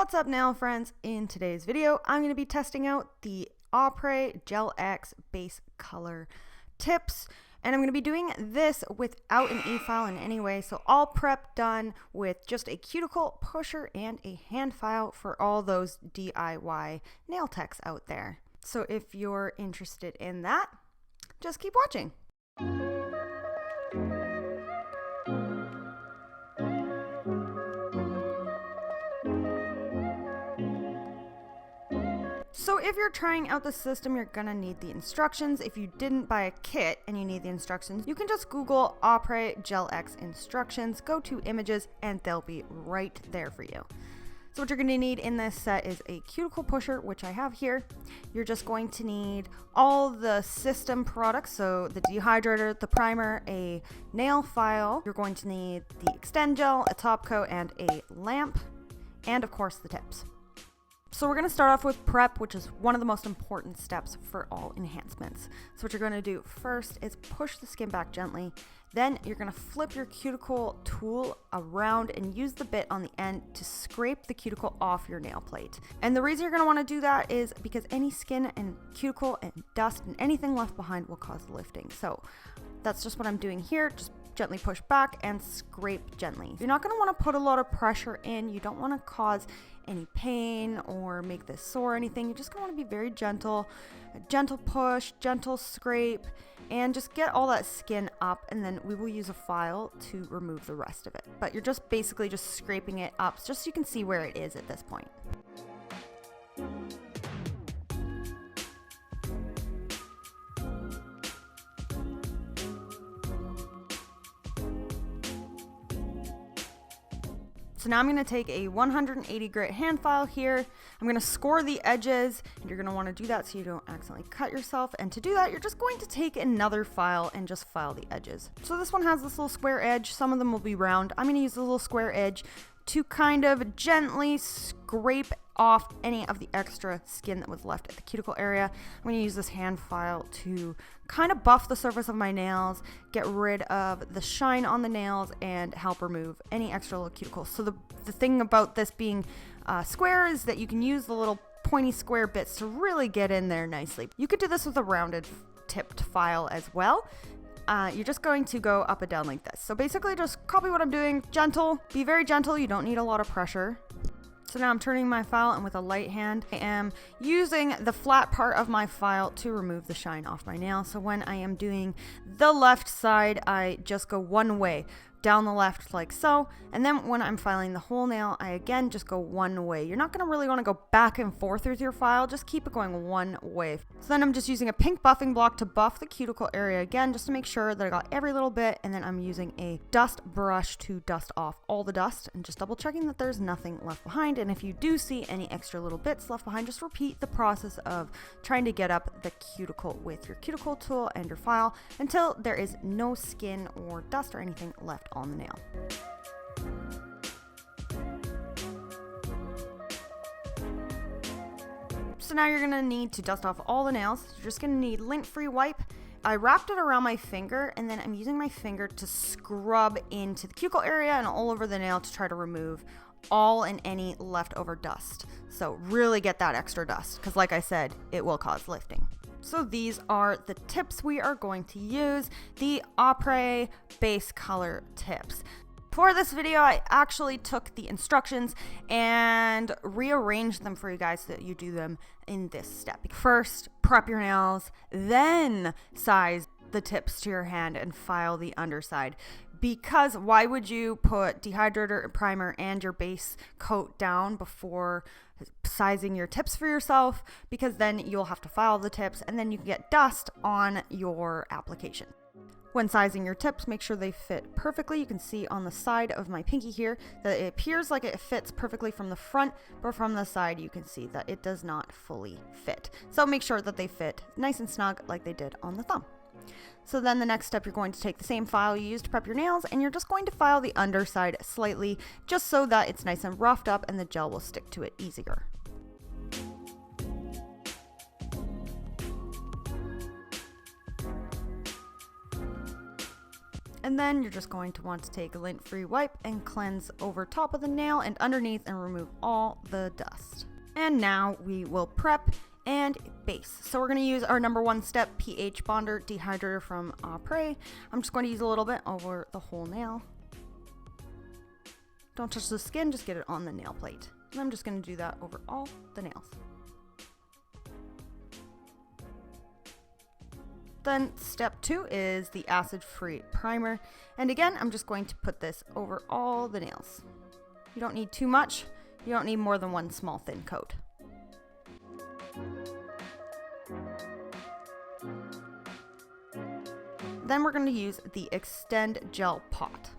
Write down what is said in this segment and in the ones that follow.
What's up nail friends? In today's video, I'm going to be testing out the Apres Gel X base color tips, and I'm going to be doing this without an e-file in any way, so all prep done with just a cuticle pusher and a hand file for all those DIY nail techs out there. So if you're interested in that, just keep watching. So if you're trying out the system, you're gonna need the instructions. If you didn't buy a kit and you need the instructions, you can just Google Apres Gel X instructions, go to images, and they'll be right there for you. So what you're gonna need in this set is a cuticle pusher, which I have here. You're just going to need all the system products, so the dehydrator, the primer, a nail file. You're going to need the extend gel, a top coat, and a lamp, and of course the tips. So we're going to start off with prep, which is one of the most important steps for all enhancements. So what you're going to do first is push the skin back gently. Then you're going to flip your cuticle tool around and use the bit on the end to scrape the cuticle off your nail plate. And the reason you're going to want to do that is because any skin and cuticle and dust and anything left behind will cause lifting. So that's just what I'm doing here. Just gently push back and scrape gently. You're not going to want to put a lot of pressure in. You don't want to cause any pain or make this sore or anything. You're just going to want to be very gentle. A gentle push, gentle scrape, and just get all that skin up, and then we will use a file to remove the rest of it. But you're just basically just scraping it up just so you can see where it is at this point. So now I'm going to take a 180 grit hand file here. I'm going to score the edges, and you're going to want to do that so you don't accidentally cut yourself. And to do that, you're just going to take another file and just file the edges. So this one has this little square edge. Some of them will be round. I'm going to use the little square edge to kind of gently scrape off any of the extra skin that was left at the cuticle area. I'm going to use this hand file to kind of buff the surface of my nails, get rid of the shine on the nails, and help remove any extra little cuticles. So the thing about this being square is that you can use the little pointy square bits to really get in there nicely. You could do this with a rounded tipped file as well. You're just going to go up and down like this. So basically just copy what I'm doing, gentle, be very gentle. You don't need a lot of pressure. So now I'm turning my file, and with a light hand, I am using the flat part of my file to remove the shine off my nail. So when I am doing the left side, I just go one way, down the left like so, and then when I'm filing the whole nail, I again just go one way. You're not going to really want to go back and forth with your file, just keep it going one way. So then I'm just using a pink buffing block to buff the cuticle area again, just to make sure that I got every little bit, and then I'm using a dust brush to dust off all the dust and just double checking that there's nothing left behind. And if you do see any extra little bits left behind, just repeat the process of trying to get up the cuticle with your cuticle tool and your file until there is no skin or dust or anything left on the nail. So now you're going to need to dust off all the nails. You're just going to need lint-free wipe. I wrapped it around my finger, and then I'm using my finger to scrub into the cuticle area and all over the nail to try to remove all and any leftover dust. So really get that extra dust, because like I said, it will cause lifting. So these are the tips we are going to use, the Apres base color tips. For this video, I actually took the instructions and rearranged them for you guys so that you do them in this step. First, prep your nails, then size the tips to your hand and file the underside. Because why would you put dehydrator, primer, and your base coat down before sizing your tips for yourself? Because then you'll have to file the tips, and then you can get dust on your application. When sizing your tips, make sure they fit perfectly. You can see on the side of my pinky here that it appears like it fits perfectly from the front, but from the side you can see that it does not fully fit. So make sure that they fit nice and snug like they did on the thumb. So then the next step, you're going to take the same file you used to prep your nails, and you're just going to file the underside slightly just so that it's nice and roughed up and the gel will stick to it easier. And then you're just going to want to take a lint-free wipe and cleanse over top of the nail and underneath and remove all the dust. And now we will prep and base. So we're going to use our number 1 step pH bonder dehydrator from Apres. I'm just going to use a little bit over the whole nail. Don't touch the skin, just get it on the nail plate. And I'm just going to do that over all the nails. Then step 2 is the acid-free primer. And again, I'm just going to put this over all the nails. You don't need too much. You don't need more than 1 small thin coat. Then we're going to use the Extend gel pot.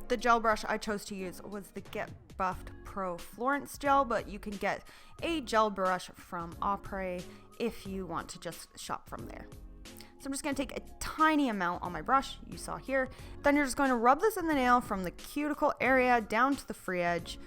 The gel brush I chose to use was the Get Buffed Pro Florence gel, but you can get a gel brush from Apres if you want to just shop from there. So I'm just going to take a tiny amount on my brush, you saw here. Then you're just going to rub this in the nail from the cuticle area down to the free edge.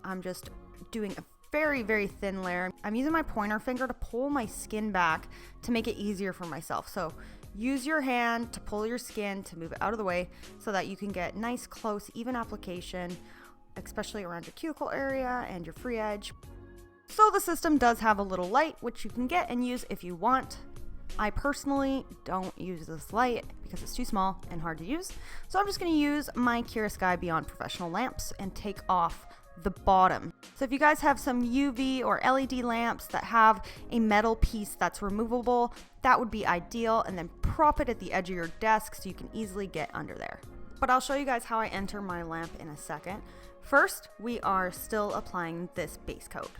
I'm just doing a very, very thin layer. I'm using my pointer finger to pull my skin back to make it easier for myself. So use your hand to pull your skin to move it out of the way so that you can get nice, close, even application, especially around your cuticle area and your free edge. So the system does have a little light, which you can get and use if you want. I personally don't use this light because it's too small and hard to use. So I'm just going to use my Cura Sky Beyond Professional lamps and take off the bottom. So if you guys have some UV or LED lamps that have a metal piece that's removable, that would be ideal, and then prop it at the edge of your desk so you can easily get under there. But I'll show you guys how I enter my lamp in a second. First, we are still applying this base coat.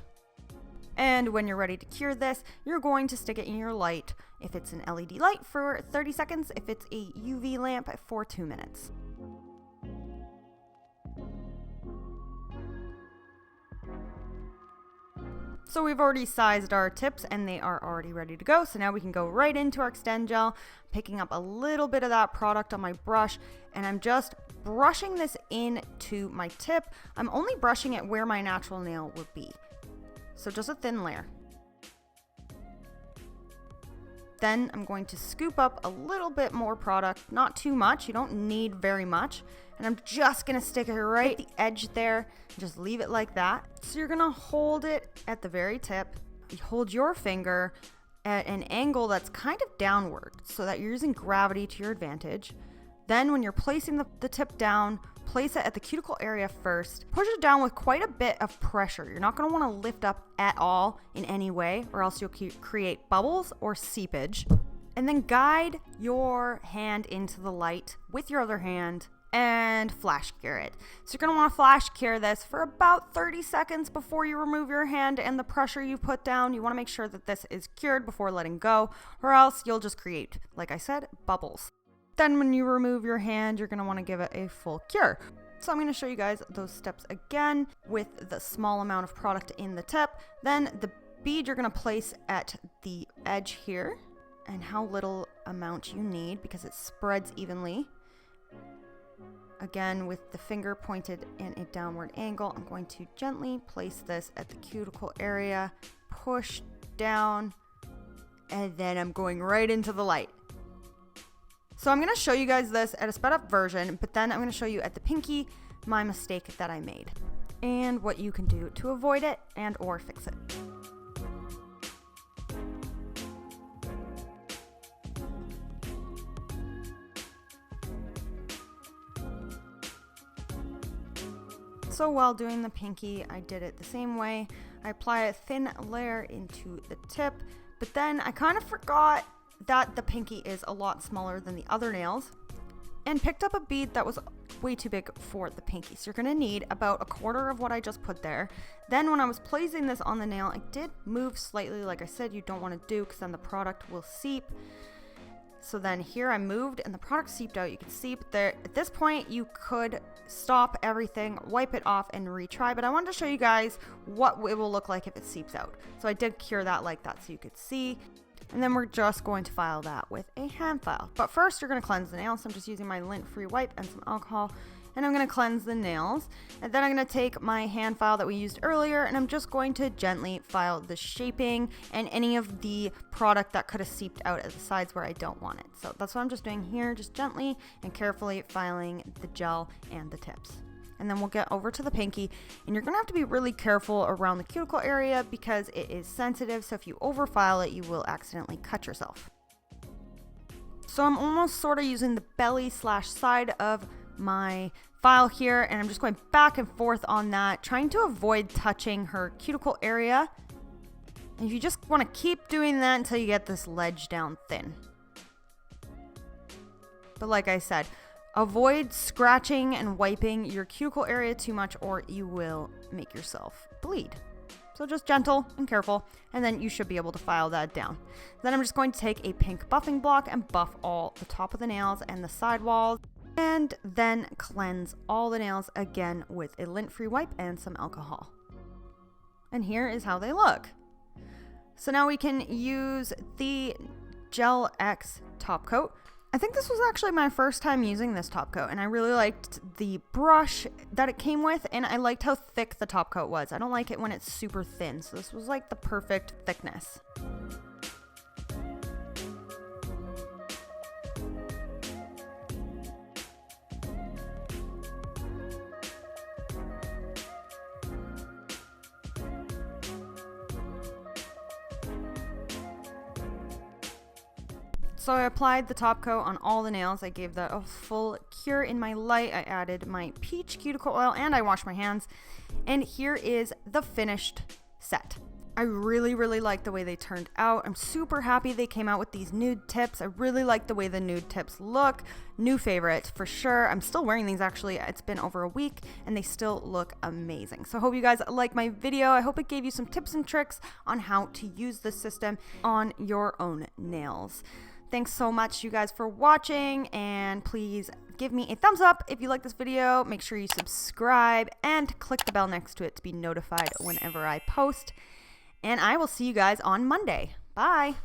And when you're ready to cure this, you're going to stick it in your light. If it's an LED light for 30 seconds, if it's a UV lamp for 2 minutes. So we've already sized our tips and they are already ready to go. So now we can go right into our Extend gel, picking up a little bit of that product on my brush, and I'm just brushing this into my tip. I'm only brushing it where my natural nail would be. So just a thin layer. Then I'm going to scoop up a little bit more product, not too much. You don't need very much. And I'm just gonna stick it right at the edge there and just leave it like that. So you're gonna hold it at the very tip. You hold your finger at an angle that's kind of downward so that you're using gravity to your advantage. Then when you're placing the tip down, place it at the cuticle area first. Push it down with quite a bit of pressure. You're not going to want to lift up at all in any way, or else you'll create bubbles or seepage. And then guide your hand into the light with your other hand and flash cure it. So you're going to want to flash cure this for about 30 seconds before you remove your hand and the pressure you put down. You want to make sure that this is cured before letting go, or else you'll just create, like I said, bubbles. Then when you remove your hand, you're going to want to give it a full cure. So I'm going to show you guys those steps again with the small amount of product in the tip. Then the bead you're going to place at the edge here, and how little amount you need because it spreads evenly. Again, with the finger pointed in a downward angle, I'm going to gently place this at the cuticle area, push down, and then I'm going right into the light. So I'm going to show you guys this at a sped up version, but then I'm going to show you at the pinky my mistake that I made and what you can do to avoid it and or fix it. So while doing the pinky, I did it the same way. I apply a thin layer into the tip, but then I kind of forgot that the pinky is a lot smaller than the other nails and picked up a bead that was way too big for the pinky. So you're going to need about a quarter of what I just put there. Then when I was placing this on the nail, I did move slightly, like I said you don't want to do because then the product will seep. So then here I moved and the product seeped out. You can see there. At this point you could stop everything, wipe it off and retry, but I wanted to show you guys what it will look like if it seeps out. So I did cure that like that so you could see. And then we're just going to file that with a hand file. But first you're going to cleanse the nail. So I'm just using my lint-free wipe and some alcohol. and I'm going to cleanse the nails. And then I'm going to take my hand file that we used earlier, and I'm just going to gently file the shaping and any of the product that could have seeped out at the sides where I don't want it. So that's what I'm just doing here, just gently and carefully filing the gel and the tips. And then we'll get over to the pinky, and you're gonna have to be really careful around the cuticle area because it is sensitive, so if you overfile it, you will accidentally cut yourself. So I'm almost sort of using the belly / side of my file here, and I'm just going back and forth on that, trying to avoid touching her cuticle area. And you just want to keep doing that until you get this ledge down thin. But like I said, avoid scratching and wiping your cuticle area too much or you will make yourself bleed. So just gentle and careful, and then you should be able to file that down. Then I'm just going to take a pink buffing block and buff all the top of the nails and the side walls, and then cleanse all the nails again with a lint-free wipe and some alcohol. And here is how they look. So now we can use the Gel X top coat. I think this was actually my first time using this top coat, and I really liked the brush that it came with, and I liked how thick the top coat was. I don't like it when it's super thin, so this was like the perfect thickness. So I applied the top coat on all the nails. I gave that a full cure in my light. I added my peach cuticle oil and I washed my hands. And here is the finished set. I really, really like the way they turned out. I'm super happy they came out with these nude tips. I really like the way the nude tips look. New favorite for sure. I'm still wearing these actually. It's been over a week and they still look amazing. So I hope you guys like my video. I hope it gave you some tips and tricks on how to use this system on your own nails. Thanks so much, you guys, for watching, and please give me a thumbs up if you like this video. Make sure you subscribe and click the bell next to it to be notified whenever I post. And I will see you guys on Monday. Bye.